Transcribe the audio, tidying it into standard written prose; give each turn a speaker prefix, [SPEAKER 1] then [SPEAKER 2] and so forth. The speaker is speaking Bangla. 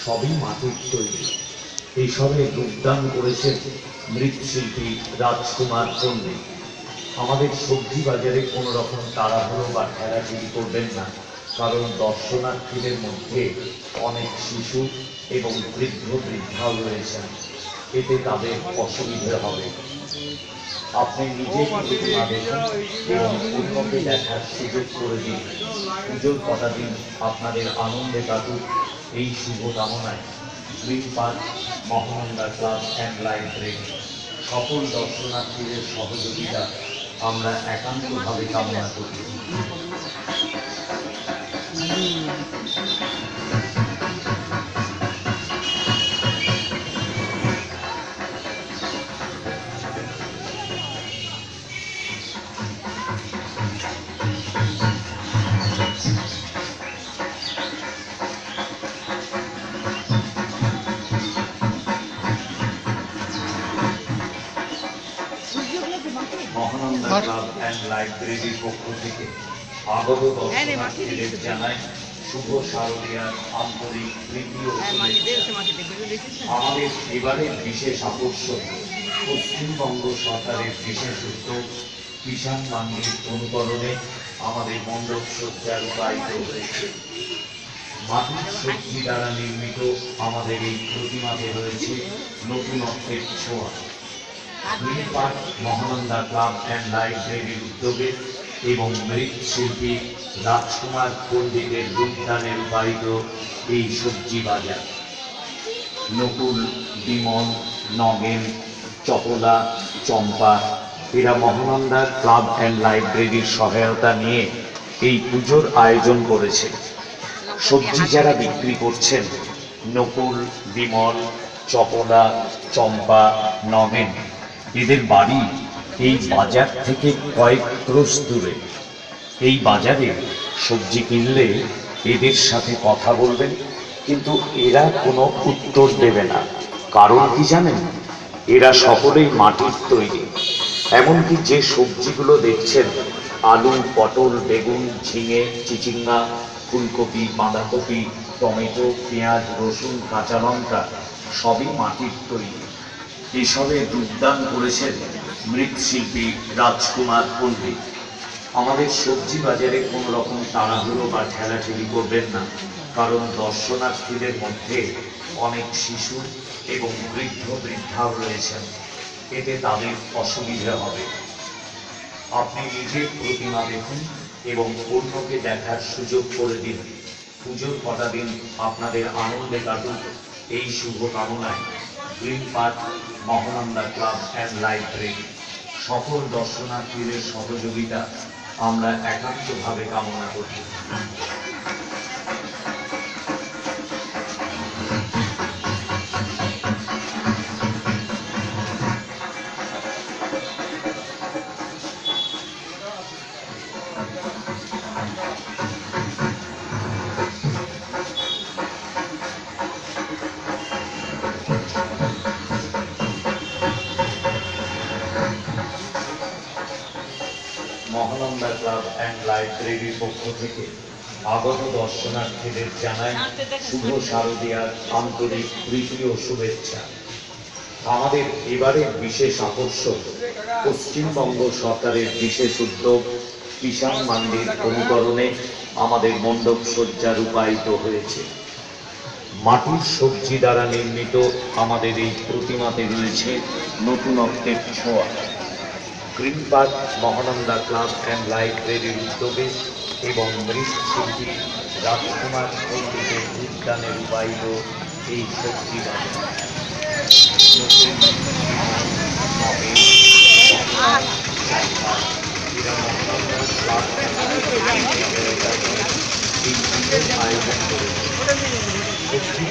[SPEAKER 1] সবই মাটির তৈরি। এইসবে যোগদান করেছেন মৃৎশিল্পী রাজকুমার পণ্ডিত। আমাদের সবজি বাজারে কোনো রকম তাড়াহুড়ো বা ঠেলাঠেলি করবেন না, কারণ দর্শনার্থীদের মধ্যে অনেক শিশু এবং বৃদ্ধাও রয়েছেন, এতে তাদের অসুবিধে হবে। আপনি নিজে প্রতিমা দেখুন এবং অন্যকে দেখার সুযোগ করে দিন। পুজোর কটা দিন আপনাদের আনন্দে কাটুক, এই শুভ কামনায় green park Mahananda club and library সকল দর্শনার্থীদের সহযোগিতা আমরা একান্তভাবে কামনা করি। মহানন্দা ক্লাব অ্যান্ড লাইব্রেরির পক্ষ থেকে আগত দর্শনার্থীদের জানাই শুভ শারদীয়ার আন্তরিক প্রীতি ও শুভেচ্ছা। আমাদের এবারের বিশেষ আকর্ষণ পশ্চিমবঙ্গ সরকারের বিশেষ উদ্যোগ কিষাণ মান্ডির অনুকরণে আমাদের মণ্ডপ সজ্জা রূপায়িত হয়েছে। মাটির সবজি দ্বারা নির্মিত আমাদের এই প্রতিমাতে রয়েছে নতুনত্বের ছোঁয়া। Green park Mahananda club and লাইব্রেরির উদ্যোগে এবং মৃৎশিল্পী রাজকুমার পণ্ডিতের রূপদানে রূপায়িত এই সবজি বাজার নকুল, বিমল, নগেন, চপলা, চম্পা এরা মহানন্দা ক্লাব অ্যান্ড লাইব্রেরির সহায়তা নিয়ে এই পুজোর আয়োজন করেছে। সবজি যারা বিক্রি করছেন নকুল, বিমল, চপলা, চম্পা, নগেন এদের বাড়ি এই বাজার থেকে কয়েক ক্রোশ দূরে। এই বাজারে সবজি কিনলে এদের সাথে কথা বলবেন, কিন্তু এরা কোনো উত্তর দেবে না। কারণ কি জানেন? এরা সকলেই মাটির তৈরি। এমনকি যে সবজিগুলো দেখছেন আলু, পটল, বেগুন, ঝিঙে, চিচিঙ্গা, ফুলকপি, বাঁধাকপি, টমেটো, পেঁয়াজ, রসুন, কাঁচা লঙ্কা সবই মাটির তৈরি। এসবে যোগদান করেছেন মৃৎশিল্পী রাজকুমার পণ্ডিত। আমাদের সবজি বাজারে কোনো রকম তাড়াহুড়ো বা ঠেলাঠেলি করবেন না, কারণ দর্শনার্থীদের মধ্যে অনেক শিশু এবং বৃদ্ধাও রয়েছেন, এতে তাদের অসুবিধা হবে। আপনি নিজে প্রতিমা দেখুন এবং অন্যকে দেখার সুযোগ করে দিন। পুজোর কটা দিন আপনাদের আনন্দে কাটুক, এই শুভ কামনায় green park Mahananda club and library সকল দর্শনার্থীদের সহযোগিতা আমরা একান্তভাবে কামনা করি। মহানন্দা ক্লাব অ্যান্ড লাইব্রেরির পক্ষ থেকে আগত দর্শনার্থীদের জানাই শুভ শারদীয়ার আন্তরিক প্রীতি ও শুভেচ্ছা। আমাদের এবারের বিশেষ আকর্ষণ পশ্চিমবঙ্গ সরকারের বিশেষ উদ্যোগ কিষাণ মান্ডির অনুকরণে আমাদের মণ্ডপ সজ্জা রূপায়িত হয়েছে। মাটির সবজি দ্বারা নির্মিত আমাদের এই প্রতিমাতে রয়েছে নতুনত্বের ছোঁয়া। Green park Mahananda club and লাইব্রেরির উদ্যোগে এবং মৃৎশিল্পী রাজকুমার পণ্ডিতের উদ্যানে রূপায়িত এই সবজি বাজার আয়োজন করেছে।